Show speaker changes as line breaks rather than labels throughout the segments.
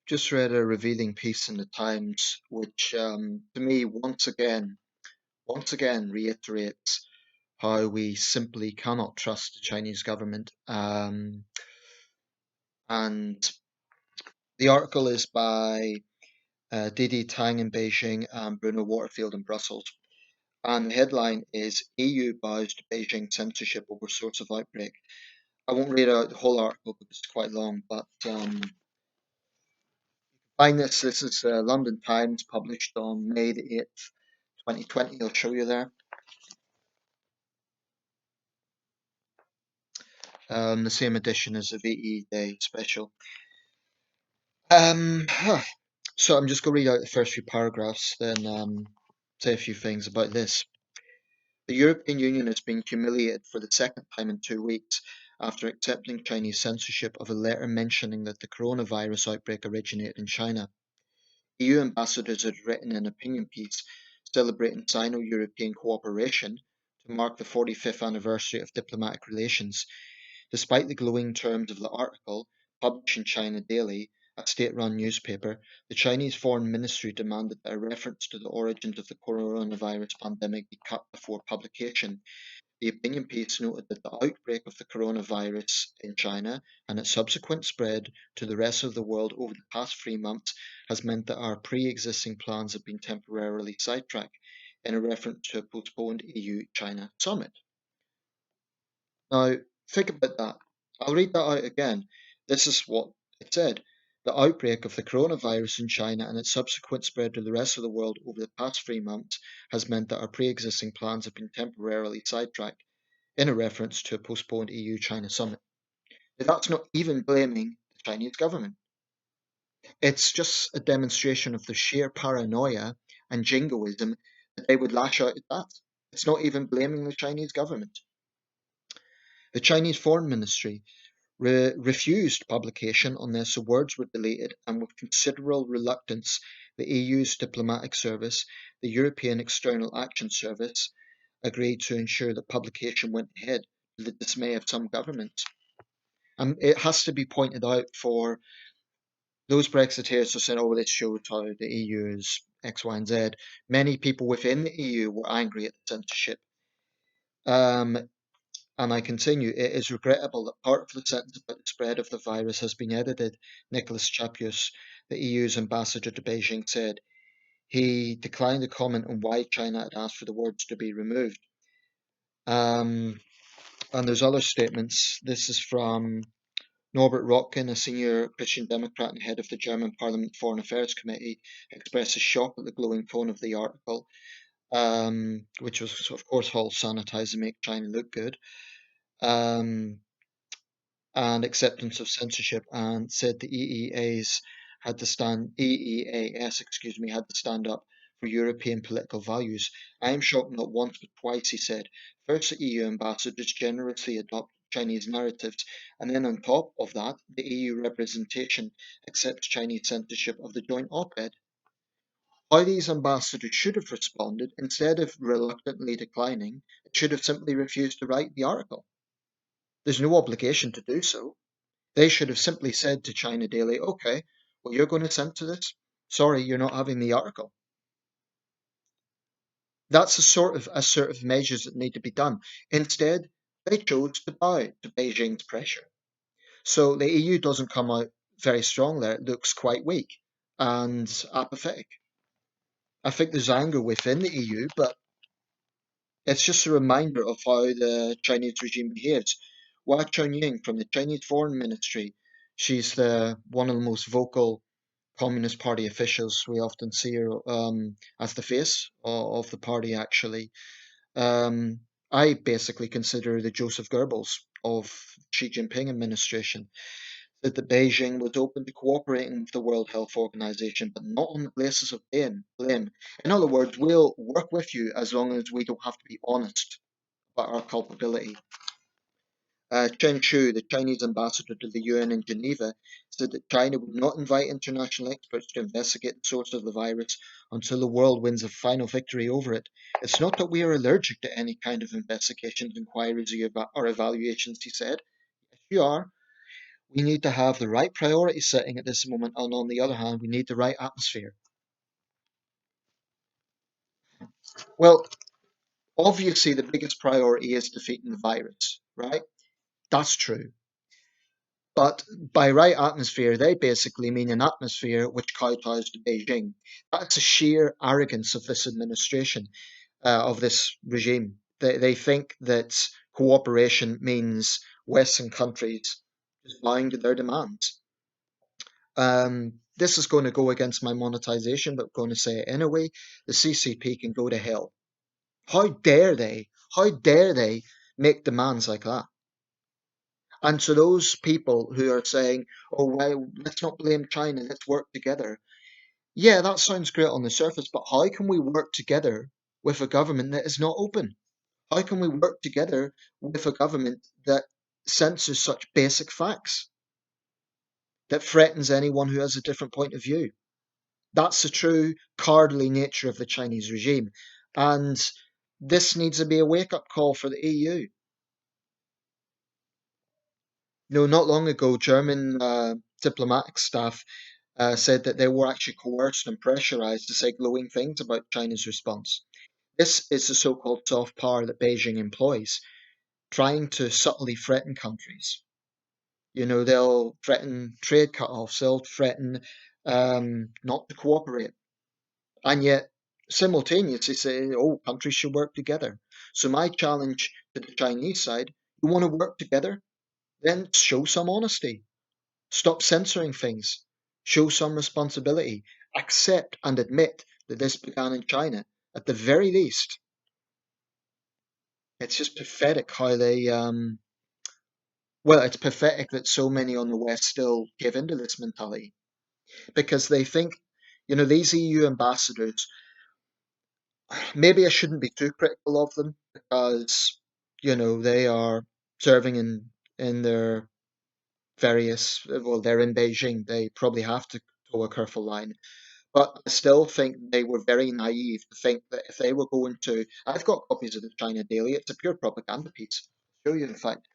Just read a revealing piece in the Times, which to me once again reiterates how we simply cannot trust the Chinese government. And the article is by Didi Tang in Beijing and Bruno Waterfield in Brussels. And the headline is EU bows to Beijing censorship over source of outbreak. I won't read out the whole article because it's quite long, but find this. This is London Times, published on May the 8th, 2020. I'll show you there. The same edition as the VE Day special. So I'm just going to read out the first few paragraphs, then say a few things about this. The European Union has been humiliated for the second time in 2 weeks after accepting Chinese censorship of a letter mentioning that the coronavirus outbreak originated in China. EU ambassadors had written an opinion piece celebrating Sino-European cooperation to mark the 45th anniversary of diplomatic relations. Despite the glowing terms of the article, published in China Daily, a state-run newspaper, the Chinese Foreign Ministry demanded that a reference to the origins of the coronavirus pandemic be cut before publication. The opinion piece noted that the outbreak of the coronavirus in China and its subsequent spread to the rest of the world over the past 3 months has meant that our pre-existing plans have been temporarily sidetracked, in a reference to a postponed EU-China summit. Now, think about that. I'll read that out again. This is what it said. The outbreak of the coronavirus in China and its subsequent spread to the rest of the world over the past 3 months has meant that our pre existing plans have been temporarily sidetracked, in a reference to a postponed EU China summit. Now, that's not even blaming the Chinese government. It's just a demonstration of the sheer paranoia and jingoism that they would lash out at that. It's not even blaming the Chinese government. The Chinese Foreign Ministry refused publication unless the words were deleted, and with considerable reluctance, the EU's diplomatic service, the European External Action Service, agreed to ensure that publication went ahead, to the dismay of some governments. And it has to be pointed out for those Brexiteers who said, oh, this shows how the EU is X, Y, and Z. Many people within the EU were angry at the censorship. Um, And I continue, it is regrettable that part of the sentence about the spread of the virus has been edited, Nicholas Chapius, the EU's ambassador to Beijing, said. He declined to comment on why China had asked for the words to be removed. And there's other statements. This is from Norbert Rotkin, a senior Christian Democrat and head of the German Parliament Foreign Affairs Committee, expresses shock at the glowing tone of the article, which was, of course, all sanitized to make China look good. And acceptance of censorship, and said the EEAS, had to stand up for European political values. I am shocked not once but twice, he said. First, the EU ambassadors generously adopt Chinese narratives, and then on top of that, the EU representation accepts Chinese censorship of the joint op-ed. How these ambassadors should have responded, instead of reluctantly declining, should have simply refused to write the article. There's no obligation to do so. They should have simply said to China Daily, okay, well, you're going to censor this. Sorry, you're not having the article. That's the sort of assertive measures that need to be done. Instead, they chose to bow to Beijing's pressure. So the EU doesn't come out very strong there. It looks quite weak and apathetic. I think there's anger within the EU, but it's just a reminder of how the Chinese regime behaves. Hua Chunying from the Chinese Foreign Ministry, she's one of the most vocal Communist Party officials. We often see her as the face of the party, actually. I basically consider her the Joseph Goebbels of Xi Jinping administration. Said that Beijing was open to cooperating with the World Health Organization, but not on the basis of blame. In other words, we'll work with you as long as we don't have to be honest about our culpability. Chen Shu, the Chinese ambassador to the UN in Geneva, said that China would not invite international experts to investigate the source of the virus until the world wins a final victory over it. It's not that we are allergic to any kind of investigations, inquiries, or evaluations, he said. Yes, you are. We need to have the right priority setting at this moment, and on the other hand, we need the right atmosphere. Well, obviously, the biggest priority is defeating the virus, right? That's true. But by right atmosphere, they basically mean an atmosphere which kowtows to Beijing. That's the sheer arrogance of this administration, of this regime. They think that cooperation means Western countries just bowing to their demands. This is going to go against my monetization, but I'm going to say it anyway. The CCP can go to hell. How dare they? How dare they make demands like that? And to those people who are saying, oh, well, let's not blame China, let's work together. Yeah, that sounds great on the surface, but how can we work together with a government that is not open? How can we work together with a government that censors such basic facts, that threatens anyone who has a different point of view? That's the true cowardly nature of the Chinese regime. And this needs to be a wake up call for the EU. Not long ago, German diplomatic staff said that they were actually coerced and pressurized to say glowing things about China's response. This is the so called soft power that Beijing employs, trying to subtly threaten countries. They'll threaten trade cutoffs, they'll threaten not to cooperate, and yet simultaneously say, oh, countries should work together. So, my challenge to the Chinese side, you want to work together? Then show some honesty. Stop censoring things. Show some responsibility. Accept and admit that this began in China. At the very least, it's just pathetic how it's pathetic that so many on the West still give into this mentality because they think, these EU ambassadors, maybe I shouldn't be too critical of them because, they are serving in their they're in Beijing. They probably have to toe a careful line. But I still think they were very naive to think that if they were going to, I've got copies of the China Daily. It's a pure propaganda piece. I'll show you, in fact.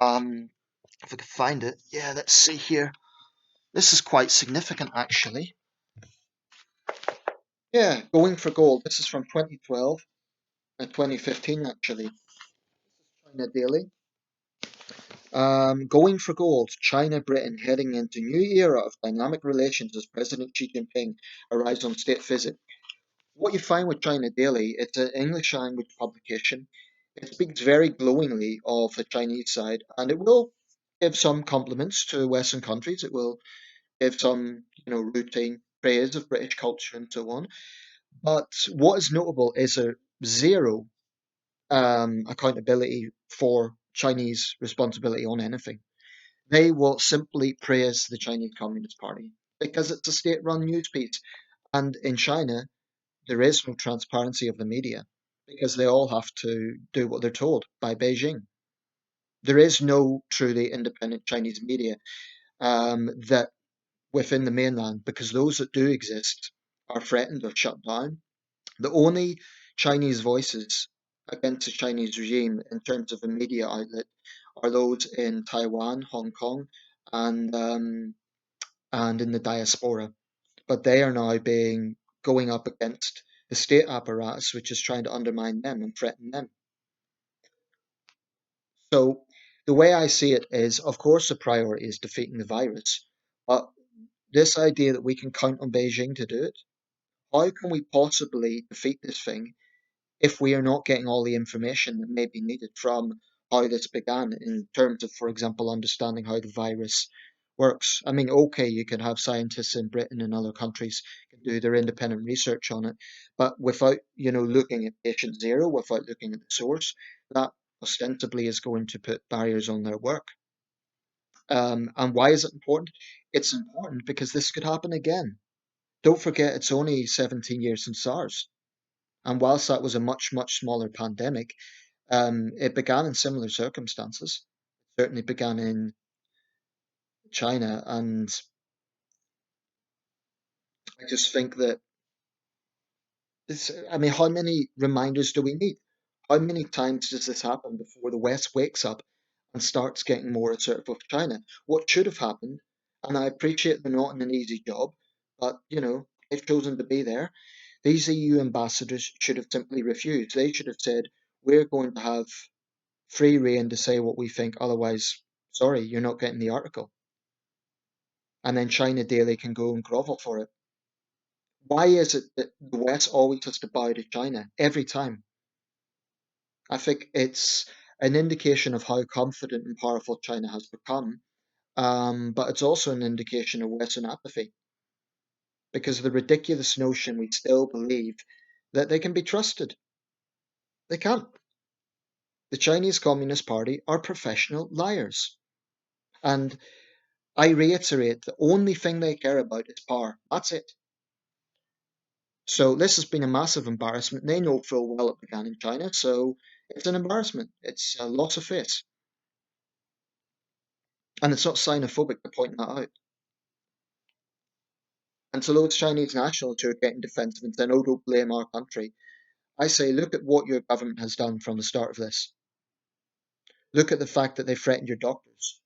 Um, if I could find it. Yeah, let's see here. This is quite significant, actually. Yeah, Going for Gold. This is from 2012 and 2015, actually. China Daily. Going for Gold. China Britain heading into new era of dynamic relations as President Xi Jinping arrives on state visit. What you find with China Daily, it's an English language publication. It speaks very glowingly of the Chinese side, and it will give some compliments to Western countries. It will give some, routine praise of British culture and so on. But what is notable is a zero accountability for Chinese responsibility on anything. They will simply praise the Chinese Communist Party because it's a state-run news piece, and in China there is no transparency of the media because they all have to do what they're told by Beijing. There is no truly independent Chinese media that within the mainland because those that do exist are threatened or shut down. The only Chinese voices against the Chinese regime in terms of a media outlet are those in Taiwan, Hong Kong, and and in the diaspora. But they are now being going up against the state apparatus, which is trying to undermine them and threaten them. So the way I see it is, of course, the priority is defeating the virus, but this idea that we can count on Beijing to do it, how can we possibly defeat this thing if we are not getting all the information that may be needed from how this began in terms of, for example, understanding how the virus works. I mean, okay, you can have scientists in Britain and other countries can do their independent research on it, but without, looking at patient zero, without looking at the source, that ostensibly is going to put barriers on their work. And why is it important? It's important because this could happen again. Don't forget, it's only 17 years since SARS. And whilst that was a much, much smaller pandemic, it began in similar circumstances. Certainly began in China, and I just think that I mean, how many reminders do we need? How many times does this happen before the West wakes up and starts getting more assertive with China. What should have happened, and I appreciate they're not in an easy job, but they've chosen to be there. These EU ambassadors should have simply refused. They should have said, we're going to have free rein to say what we think, otherwise, sorry, you're not getting the article. And then China Daily can go and grovel for it. Why is it that the West always has to bow to China every time? I think it's an indication of how confident and powerful China has become, but it's also an indication of Western apathy because of the ridiculous notion we still believe that they can be trusted. They can't. The Chinese Communist Party are professional liars. And I reiterate, the only thing they care about is power. That's it. So this has been a massive embarrassment. They know full well it began in China, so it's an embarrassment. It's a loss of face. And it's not xenophobic to point that out. And to those Chinese nationals who are getting defensive and saying, oh, don't blame our country, I say, look at what your government has done from the start of this. Look at the fact that they threatened your doctors.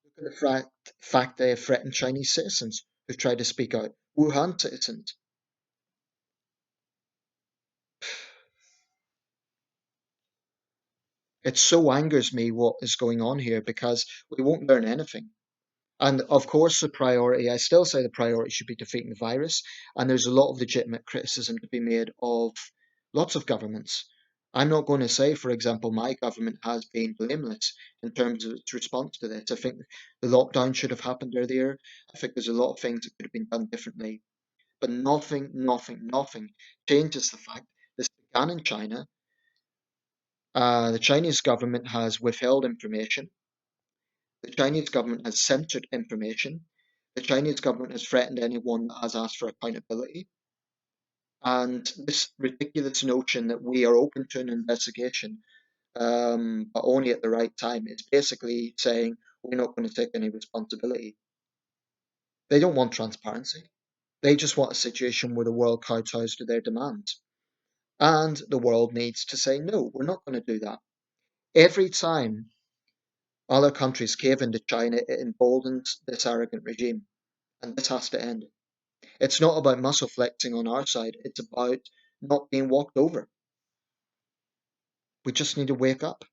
Look at the fact they have threatened Chinese citizens who tried to speak out, Wuhan citizens. It so angers me what is going on here because we won't learn anything. And of course, the priority, I still say the priority should be defeating the virus. And there's a lot of legitimate criticism to be made of lots of governments. I'm not going to say, for example, my government has been blameless in terms of its response to this. I think the lockdown should have happened earlier. I think there's a lot of things that could have been done differently. But nothing changes the fact this began in China. The Chinese government has withheld information. The Chinese government has censored information. The Chinese government has threatened anyone that has asked for accountability. And this ridiculous notion that we are open to an investigation, but only at the right time, is basically saying we're not going to take any responsibility. They don't want transparency. They just want a situation where the world kowtows to their demands. And the world needs to say, no, we're not going to do that. Every time other countries cave into China, it emboldens this arrogant regime. And this has to end. It's not about muscle flexing on our side, it's about not being walked over. We just need to wake up.